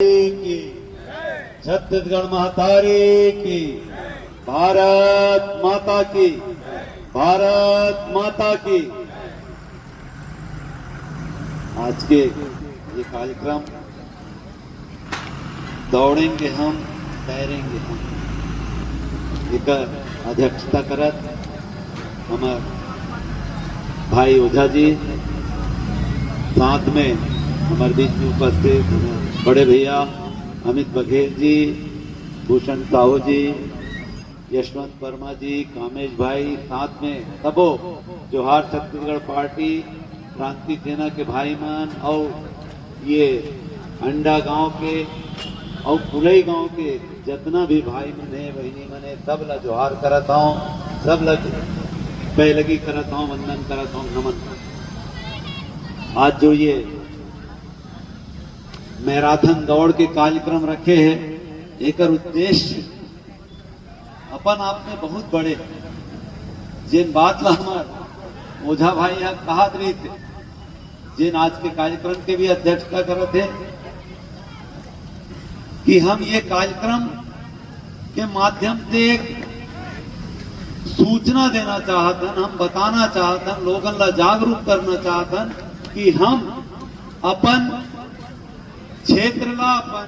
की छत्तीसगढ़ महातारी की भारत माता की भारत माता की। आज के ये कार्यक्रम दौड़ेंगे हम तैरेंगे हम एक अध्यक्षता करत हमार भाई ओझा जी, साथ में हमारे बीच में उपस्थित बड़े भैया अमित बघेल जी, भूषण साहू जी, यशवंत वर्मा जी, कामेश भाई, साथ में सबो जोहार छत्तीसगढ़ पार्टी क्रांति सेना के भाई मन और ये अंडा गांव के और पुरई गांव के जितना भी भाई मन है बहनी मन है, सब ला जोहार करत हूँ, सब ला पहलगी करत हूँ, वंदन करत हूँ, नमन। आज जो ये मैराथन दौड़ के कार्यक्रम रखे हैं, एक उद्देश्य अपन आप में बहुत बड़े जिन बात ला हमार ओझा भाई यहाँ कहा रही थे, जिन आज के कार्यक्रम के भी अध्यक्षता करत थे कि हम ये कार्यक्रम के माध्यम से एक सूचना देना चाहतन, हम बताना चाहतन, लोगन ला जागरूक करना चाहतन कि हम अपन क्षेत्र ला, अपन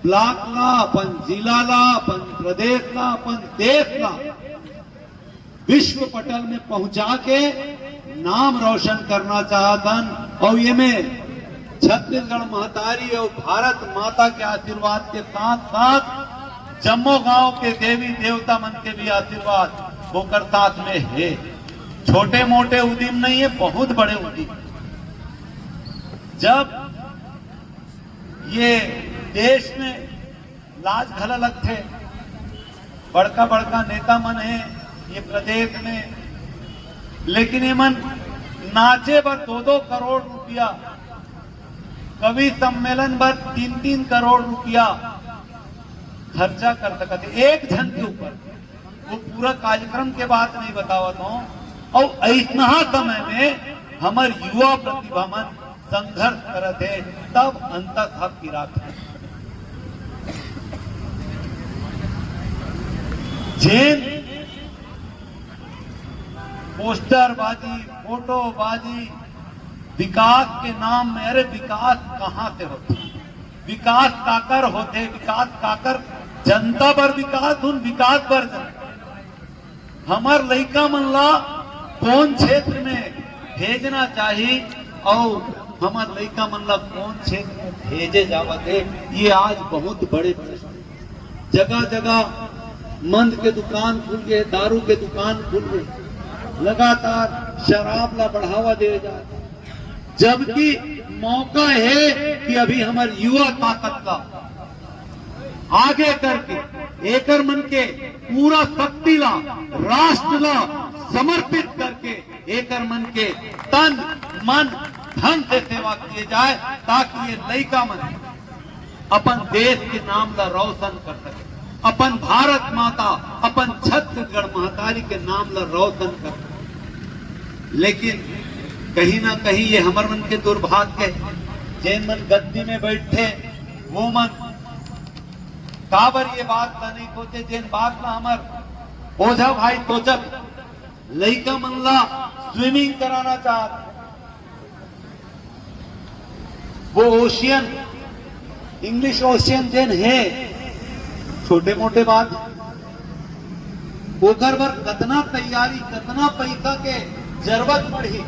ब्लॉक ला, अपन जिला ला, अपन प्रदेश ला, अपन देश ला विश्व पटल में पहुंचा के नाम रोशन करना चाहतन। और ये में छत्तीसगढ़ महतारी और भारत माता के आशीर्वाद के साथ साथ जम्मू गांव के देवी देवता मन के भी आशीर्वाद होकर साथ में है। छोटे मोटे उद्यम नहीं है, बहुत बड़े उद्यम। जब ये देश में लाज घला लगते, बड़का बड़का नेता मन है ये प्रदेश में, लेकिन ये मन नाचे बर 2-2 करोड़ रुपया, कवि सम्मेलन पर 3-3 करोड़ रुपया खर्चा कर सकते एक जन के ऊपर। वो पूरा कार्यक्रम के बात नहीं बतावत हूँ। और ऐसा समय में हमार युवा प्रतिभा मन संघर्ष करते है, तब अंततः फिरात है। जैन पोस्टर बाजी, फोटो बाजी, विकास के नाम में, अरे विकास कहां से होते? विकास काकर होते? विकास काकर जनता पर विकास, उन विकास पर जनता। हमार लड़का मन ला कौन क्षेत्र में भेजना चाहिए और हमार लड़का मन ला कौन क्षेत्र में भेजे जावत है, ये आज बहुत बड़े प्रश्न। जगह जगह मंद के दुकान खुल गए, दारू के दुकान खुल गए, लगातार शराब ला बढ़ावा दे जाता, जबकि मौका है कि अभी हमारे युवा ताकत का आगे करके एकर मन के पूरा शक्ति ला, राष्ट्र ला समर्पित करके एकर मन के तन मन धन से सेवा किए जाए, ताकि ये लड़का मन अपन देश के नाम ला रोशन कर सके, अपन भारत माता, अपन छत्तीसगढ़ महतारी के नाम ला रोशन कर सके। लेकिन कहीं ना कहीं ये हमर मन के दुर्भाग्य है, जैन मन गद्दी में बैठे वो मन काबर ये बात ला नहीं सोचे, जैन बात ला हमर ओझा भाई सोचत लड़का मन ला स्विमिंग कराना चाहते, वो ओशियन इंग्लिश ओशियन जैन है, छोटे मोटे बात ओकर बर कितना तैयारी, कितना पैसा के जरूरत पड़ी,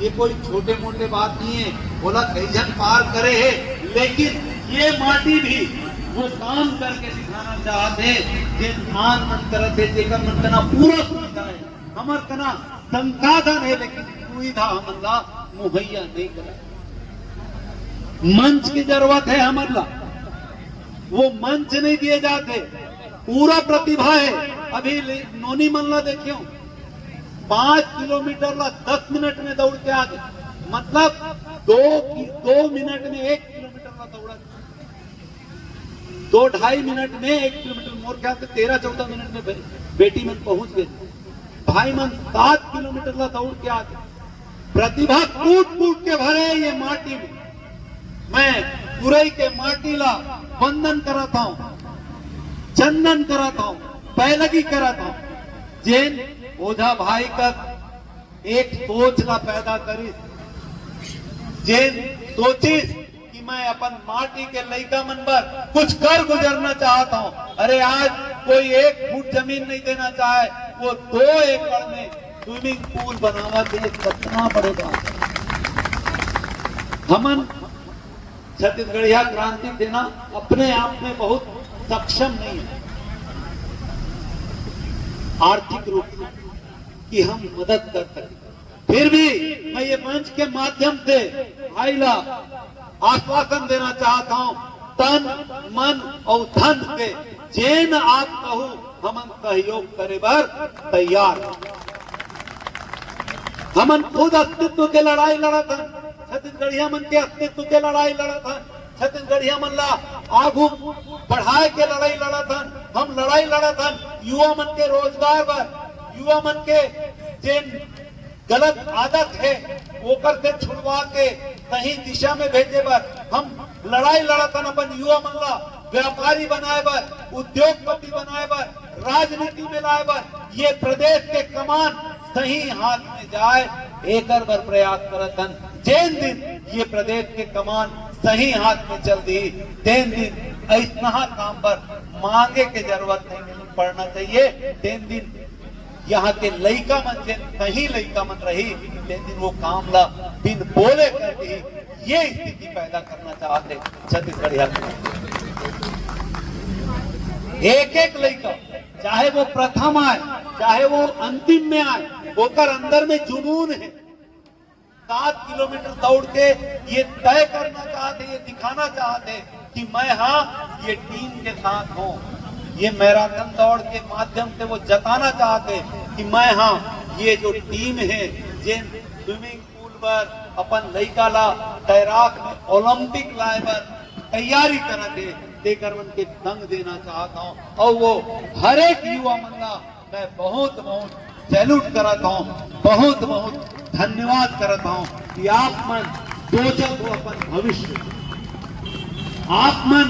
ये कोई छोटे मोटे बात नहीं है। बोला कई जन पार करे है, लेकिन ये माटी भी वो काम करके दिखाना चाहते, जे ध्यान मन करते, जेकर मन कना पूरा सुविधा है, हमर कना संसाधन है, लेकिन सुविधा हमन ला मुहैया नहीं करा। मंच की जरूरत है हमन ला, वो मंच नहीं दिए जाते। पूरा प्रतिभा है। अभी नोनी मन ला देखियो 5 किलोमीटर ला 10 मिनट में दौड़ के आ गए, मतलब 2 मिनट में 1 किलोमीटर ला दौड़ा, 2-2.5 मिनट में 1 किलोमीटर, मोर ख्याल से 13-14 मिनट में बेटी मन पहुंच गए। भाई मन 7 किलोमीटर ला दौड़ के आ गए। प्रतिभा कूट कूट के भरे ये माटी में। मैं गुरई के माटीला वंदन करत हूं, चंदन करत हूं, पैलगी करत हूं। जेन ओझा भाई का एक सोच ला पैदा करी, जेन सोचिस कि मैं अपन माटी के लइका मन पर कुछ कर गुजरना चाहता हूं। अरे आज कोई 1 फुट जमीन नहीं देना चाहे, वो 2 एकड़ में स्विमिंग पूल बनावा दे, कितना बड़े बात है। हमन छत्तीसगढ़िया क्रांति देना अपने आप में बहुत सक्षम नहीं है आर्थिक रूप से कि हम मदद कर सकें। फिर भी मैं ये मंच के माध्यम से आइला आश्वासन देना चाहता हूं, तन मन और धन के जेन आप कहूं हमन सहयोग करे बर तैयार। हमन खुद अस्तित्व के लड़ाई लड़त हन, छत्तीसगढ़िया मन के अस्तित्व के लड़ाई लड़त हन, छत्तीसगढ़िया मन ला आगू बढ़ाए के लड़ाई लड़त हन। हम लड़ाई लड़त हन युवा मन के रोजगार बर, युवा मन के जेन गलत आदत है ओकर से छुड़वा के सही दिशा में भेजे बर हम लड़ाई लड़त हन। अपन युवा मन ला व्यापारी बनाए बर, उद्योगपति बनाए बर, राजनीति में लाए बर, ये प्रदेश के कमान सही हाथ में जाए एकर बर प्रयास करत हन। जेन दिन ये प्रदेश के कमान सही हाथ में चल दी, तेन दिन ऐसा काम पर मांगे के जरूरत नहीं पड़ना चाहिए। तेन दिन यहाँ के लइका मन जेन सही लइका मन रही, तेन दिन वो काम ला बिन बोले कर दी। ये स्थिति पैदा करना चाहते छत्तीसगढ़िया। एक लइका चाहे वो प्रथम आए चाहे वो अंतिम में आए, होकर अंदर में जुनून है। 7 किलोमीटर दौड़ के ये तय करना चाहते, ये दिखाना चाहते कि मैं हाँ ये टीम के साथ हूँ। ये मैराथन दौड़ के माध्यम से वो जताना चाहते कि मैं हाँ ये जो टीम है, जिन स्विमिंग पूल पर अपन लइका ला तैराक में ओलंपिक लाए बर तैयारी करते देकर मन के संग देना चाहता हूँ। और वो हर एक युवा मन ला मैं बहुत बहुत सैल्यूट करता हूँ, बहुत बहुत धन्यवाद करता हूँ कि आप मन सोचत हो अपन भविष्य, आप मन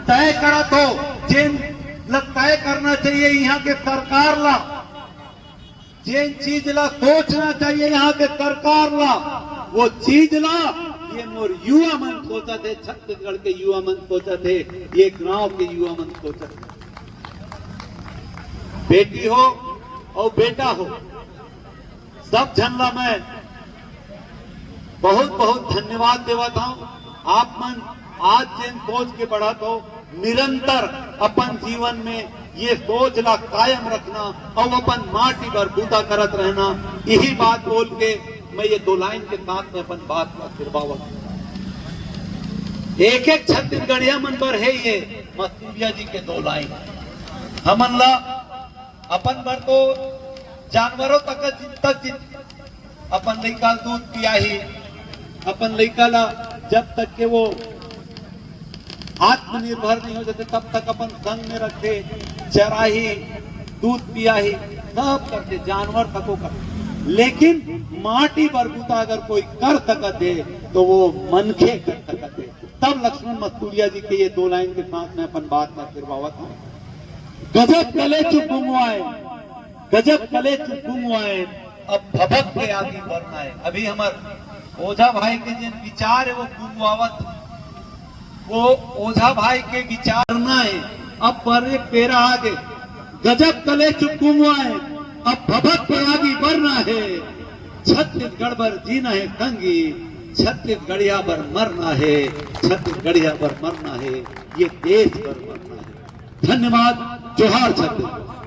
तय करत हो जिन तय करना चाहिए यहाँ के सरकार ला, जिन चीज ला सोचना चाहिए यहाँ के सरकार ला, वो चीज ला ये मोर युवा मन सोचा थे, छत्तीसगढ़ के युवा मन सोचा थे, ये गांव के युवा मन सोचा थे। बेटी हो और बेटा हो, सब झंडा मैं बहुत बहुत धन्यवाद देवत हूं। आप मन आज जिन सोच के बढ़त हो, निरंतर अपन जीवन में ये सोच ला कायम रखना और अपन माटी पर बूता करत रहना। यही बात बोल के मैं ये 2 लाइन के साथ में अपन बात का सिरबावत। एक एक छत्तीसगढ़िया मन पर है ये मस्तूरिया जी के 2 लाइन। हमन ला अपन बर तो जानवरों तक अपन लइका दूध पियाही, अपन लइका ला जब तक के वो आत्मनिर्भर नहीं हो जाते तब तक अपन संग में रखे, चराही, दूध पियाही, सब करते, जानवर तको करते। लेकिन माटी बरबूता अगर कोई कर सकते तो वो मनखे कर सकते। तब लक्ष्मण मस्तूरिया जी के ये 2 लाइन के साथ में अपन बात का फिरवावत हूँ। गजब कले चुप गुमुआए, गजब कले चुप गुमुआए, अब भभक के आगे बढ़ना है। अभी हमारे ओझा भाई के जिन विचार है वो गुमुआवत, वो ओझा भाई के विचार ना है। अब पर एक पेरा आगे, गजब कले चुप गुमुआए, अब भभक के आगे बढ़ना है। छत्तीसगढ़ पर जीना है कंगी, छत्तीसगढ़िया पर मरना है, छत्तीसगढ़िया पर मरना है, ये देश पर मरना है। धन्यवाद। जोहार छत्तीसगढ़।